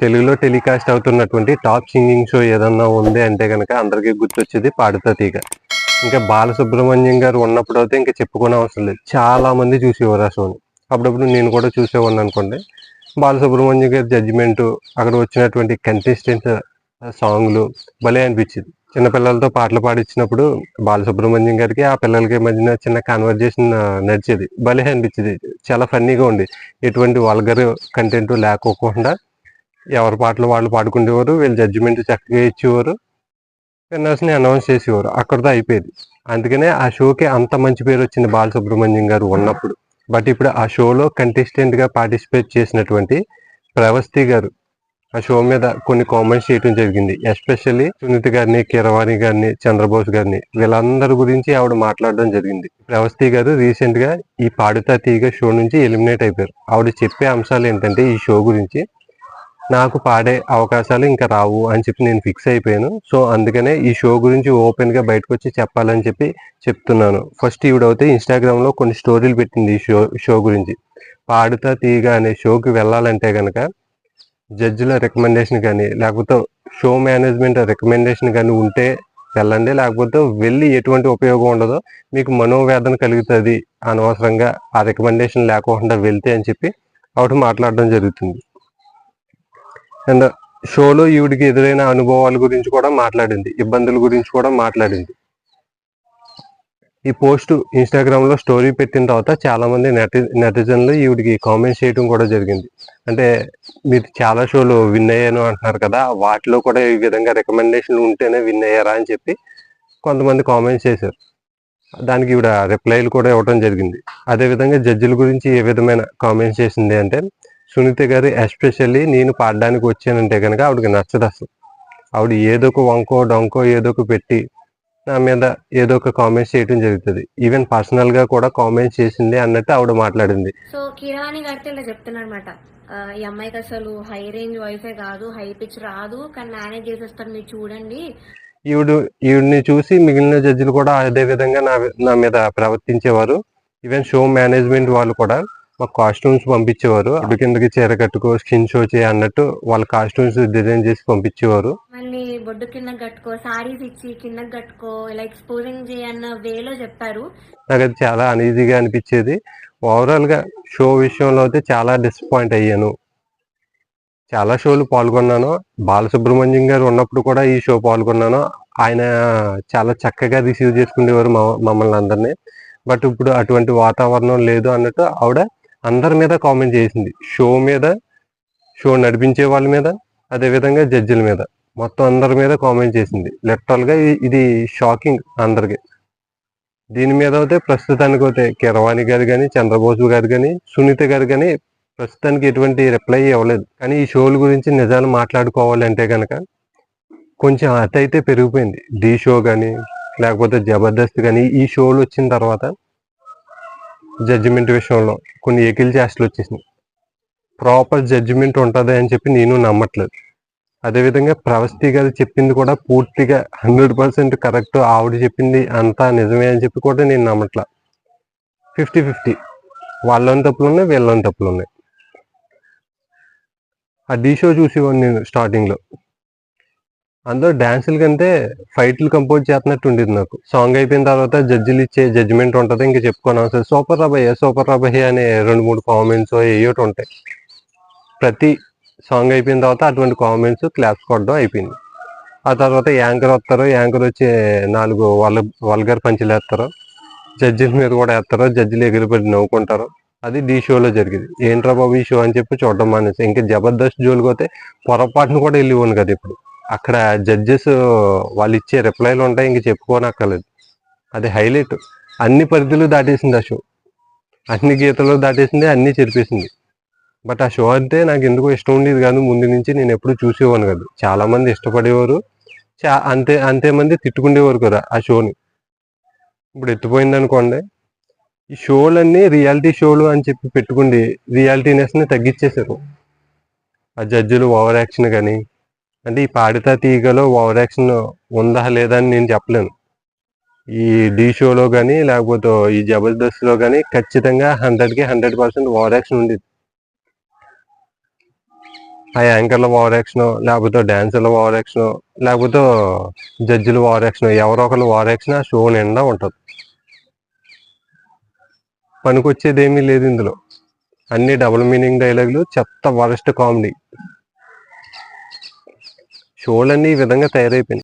తెలుగులో టెలికాస్ట్ అవుతున్నటువంటి top singing show ఏదన్నా ఉంది అంటే కనుక అందరికీ గుర్తొచ్చేది పాడుతా తీగ. ఇంకా బాలసుబ్రహ్మణ్యం గారు ఉన్నప్పుడు అయితే ఇంకా చెప్పుకోని అవసరం లేదు. చాలా మంది చూసేవారు ఆ షోని. అప్పుడప్పుడు నేను కూడా చూసేవాడిని అనుకోండి. బాలసుబ్రహ్మణ్యం గారి జడ్జిమెంట్, అక్కడ వచ్చినటువంటి కంటెస్టెంట్స్ సాంగ్లు భలే అనిపించింది. చిన్నపిల్లలతో పాటలు పాడించినప్పుడు బాలసుబ్రహ్మణ్యం గారికి ఆ పిల్లలకి మధ్యన చిన్న కాన్వర్జేషన్ నడిచేది. భలే అనిపించేది. చాలా ఫన్నీగా ఉంది. ఎటువంటి వల్గర్ కంటెంట్ లేకోకుండా ఎవరి పాటలు వాళ్ళు పాడుకునేవారు. వీళ్ళు జడ్జిమెంట్ చక్కగా ఇచ్చేవారు. విన్నర్స్ని అనౌన్స్ చేసేవారు. అక్కడితో అయిపోయేది. అందుకనే ఆ షోకి అంత మంచి పేరు వచ్చింది బాలసుబ్రహ్మణ్యం గారు ఉన్నప్పుడు. బట్ ఇప్పుడు ఆ షోలో కంటెస్టెంట్గా పార్టిసిపేట్ చేసినటువంటి ప్రవస్తి గారు ఆ షో మీద కొన్ని కామెంట్స్ చేయడం జరిగింది. ఎస్పెషల్లీ సునీత గారిని, కీరవాణి గారిని, చంద్రబోస్ గారిని వీళ్ళందరి గురించి ఆవిడ మాట్లాడడం జరిగింది. ప్రవస్తి గారు రీసెంట్ గా ఈ పాడుతా తీగ షో నుంచి ఎలిమినేట్ అయిపోయారు. ఆవిడ చెప్పే అంశాలు ఏంటంటే ఈ షో గురించి, నాకు పాడే అవకాశాలు ఇంకా రావు అని చెప్పి నేను ఫిక్స్ అయిపోయాను. సో అందుకనే ఈ షో గురించి ఓపెన్ గా బయటకు వచ్చి చెప్పాలని చెప్పి చెప్తున్నాను. ఫస్ట్ ఈవిడైతే ఇన్స్టాగ్రామ్ లో కొన్ని స్టోరీలు పెట్టింది ఈ షో గురించి. పాడుతా తీగ అనే షోకి వెళ్ళాలంటే గనక జడ్జిల రికమెండేషన్ కానీ లేకపోతే షో మేనేజ్మెంట్ రికమెండేషన్ కానీ ఉంటే వెళ్ళండి, లేకపోతే వెళ్ళి ఎటువంటి ఉపయోగం ఉండదో, మీకు మనోవేదన కలుగుతుంది అనవసరంగా ఆ రికమెండేషన్ లేకుండా వెళ్తే అని చెప్పి ఆవిడ మాట్లాడడం జరుగుతుంది. అండ్ షోలో ఈవిడికి ఎదురైన అనుభవాల గురించి కూడా మాట్లాడింది, ఇబ్బందుల గురించి కూడా మాట్లాడింది. ఈ పోస్ట్ ఇన్స్టాగ్రామ్ లో స్టోరీ పెట్టిన తర్వాత చాలా మంది నెటిజన్లు ఈవిడికి కామెంట్స్ చేయడం కూడా జరిగింది. అంటే మీరు చాలా షోలు విన్ అయ్యాను అంటున్నారు కదా, వాటిలో కూడా ఈ విధంగా రికమెండేషన్ ఉంటేనే విన్ అయ్యారా అని చెప్పి కొంతమంది కామెంట్స్ చేశారు. దానికి ఈవిడ రిప్లైలు కూడా ఇవ్వడం జరిగింది. అదేవిధంగా జడ్జిల గురించి ఏ విధమైన కామెంట్స్ చేసింది అంటే, సునీత గారు ఎస్పెషల్లీ నేను పాడడానికి వచ్చానంటే కనుక ఆవిడకి నచ్చదు అసలు. ఆవిడ ఏదో ఒక వంకో డొంకో ఏదో ఒక పెట్టి నా మీద ఏదో ఒక కామెంట్స్ చేయడం జరుగుతుంది. ఈవెన్ పర్సనల్ గా కూడా కామెంట్స్ చేసింది అన్నట్టు ఆవిడ మాట్లాడింది. సో కీరవాణి గారితో ఇలా చెప్తున్నారన్నమాట, ఈ అమ్మాయికి అసలు హై రేంజ్ వాయిసే కాదు, హై పిచ్ రాదు, కానీ మేనేజ్ చేసేస్తారు మీరు చూడండి. ఈవిడిని చూసి మిగిలిన జడ్జిలు కూడా అదే విధంగా నా మీద ప్రవర్తించేవారు. ఈవెన్ షో మేనేజ్మెంట్ వాళ్ళు కూడా మాకు కాస్ట్యూమ్స్ పంపించేవారు. అటు కిందకి చీర కట్టుకో, స్కిన్ షో చేయ అన్నట్టు వాళ్ళ కాస్ట్యూమ్స్ డిజైన్ చేసి పంపించేవారు. మళ్ళీ బొడ్డు కింద కట్టుకో, సారీస్ ఇచ్చి కింద కట్టుకో, ఇలా ఎక్స్పోజింగ్ చేయన్న వేలో చెప్పారు. నాకు అది చాలా అనీజీగా అనిపించేది. ఓవరాల్ గా షో విషయంలో అయితే చాలా డిసప్పాయింట్ అయ్యాను. చాలా షోలు పాల్గొన్నాను. బాలసుబ్రహ్మణ్యం గారు ఉన్నప్పుడు కూడా ఈ షో పాల్గొన్నాను. ఆయన చాలా చక్కగా రిసీవ్ చేసుకునేవారు మమ్మల్ని అందరినీ. బట్ ఇప్పుడు అటువంటి వాతావరణం లేదు అన్నట్టు ఆవిడ అందరి మీద కామెంట్ చేసింది. షో నడిపించే వాళ్ళ మీద, అదేవిధంగా జడ్జిల మీద, మొత్తం అందరి మీద కామెంట్ చేసింది. లిటరల్ గా ఇది షాకింగ్ అందరికి. దీని మీద అయితే ప్రస్తుతానికి అయితే కీరవాణి గారు కానీ, చంద్రబోసు గారు కానీ, సునీత గారు కానీ ప్రస్తుతానికి ఎటువంటి రిప్లై ఇవ్వలేదు. కానీ ఈ షోల గురించి నిజాలు మాట్లాడుకోవాలంటే కనుక కొంచెం అయితే పెరిగిపోయింది. ఢీ షో కానీ లేకపోతే జబర్దస్త్ కానీ ఈ షోలు వచ్చిన తర్వాత జడ్జిమెంట్ విషయంలో కొన్ని ఏకిల్ చేష్టలు వచ్చేసినాయి. ప్రాపర్ జడ్జిమెంట్ ఉంటుంది అని చెప్పి నేను నమ్మట్లేదు. అదేవిధంగా ప్రవస్తి గారు చెప్పింది కూడా పూర్తిగా 100% కరెక్ట్, ఆవిడ చెప్పింది అంతా నిజమే అని చెప్పి కూడా నేను నమ్మట్లా. 50-50, వాళ్ళని తప్పులు ఉన్నాయి, వీళ్ళని తప్పులు ఉన్నాయి. ఆ ఢీ షో చూసేవాడిని నేను స్టార్టింగ్ లో. అందులో డాన్సుల కంటే ఫైట్లు కంపోజ్ చేస్తున్నట్టు ఉండేది నాకు. సాంగ్ అయిపోయిన తర్వాత జడ్జిలు ఇచ్చే జడ్జిమెంట్ ఉంటుంది, ఇంకా చెప్పుకోను అవసరం. సూపర్ రాబయ్య అనే 2-3 కామెంట్స్ ఏయోటి ఉంటాయి. ప్రతి సాంగ్ అయిపోయిన తర్వాత అటువంటి కామెంట్స్ క్లాప్స్ కొట్టడం అయిపోయింది. ఆ తర్వాత యాంకర్ వస్తారు, యాంకర్ వచ్చి 4 వల్గర్ పంచులు వేస్తారు, జడ్జిల మీద కూడా వేస్తారు, జడ్జిలు ఎగిరిపడి నవ్వుకుంటారు. అది ఢీ షోలో జరిగింది. ఏంట్రా బాబు ఈ షో అని చెప్పి చూడడం మానేసి ఇంకా జబర్దస్త్ జోలికి పోతే పొరపాటును కూడా వెళ్ళిపోను కదా. ఇప్పుడు అక్కడ జడ్జెస్ వాళ్ళు ఇచ్చే రిప్లైలు ఉంటాయి, ఇంక చెప్పుకోనక్కర్లేదు. అది హైలైట్. అన్ని పరిధులు దాటేసింది ఆ షో, అన్ని గీతలు దాటేసింది, అన్ని చెరిపేసింది. బట్ ఆ షో అంటే నాకు ఎందుకో ఇష్టం ఉండేది కాదు. ముందు నుంచి నేను ఎప్పుడు చూసేవాను కాదు. చాలా మంది ఇష్టపడేవారు, అంతే మంది తిట్టుకునేవారు కదా ఆ షోని. ఇప్పుడు ఎత్తిపోయింది అనుకోండి. ఈ షోలన్నీ రియాలిటీ షోలు అని చెప్పి పెట్టుకుండి రియాలిటీనెస్ ని తగ్గించేశారు. ఆ జడ్జిలు ఓవర్ యాక్షన్ కానీ, అంటే ఈ పాడితా తీగలో ఓవర్ యాక్షన్ ఉందా లేదా అని నేను చెప్పలేను. ఈ ఢీ షోలో కానీ లేకపోతే ఈ జబర్దస్త్ లో కానీ ఖచ్చితంగా 100% ఓవర్ యాక్షన్ ఉండేది. ఆ యాంకర్ల ఓవర్ యాక్షన్, లేకపోతే డాన్సర్ల ఓవర్ యాక్షన్, లేకపోతే జడ్జిల ఓవర్ యాక్షన్, ఎవరో ఒకరు ఓవర్ యాక్షన్ ఆ షో నిండా ఉంటుంది. పనికొచ్చేది ఏమీ లేదు ఇందులో. అన్ని డబుల్ మీనింగ్ డైలాగులు, చెత్త వరస్ట్ కామెడీ. షోలన్నీ ఈ విధంగా తయారైపోయినాయి.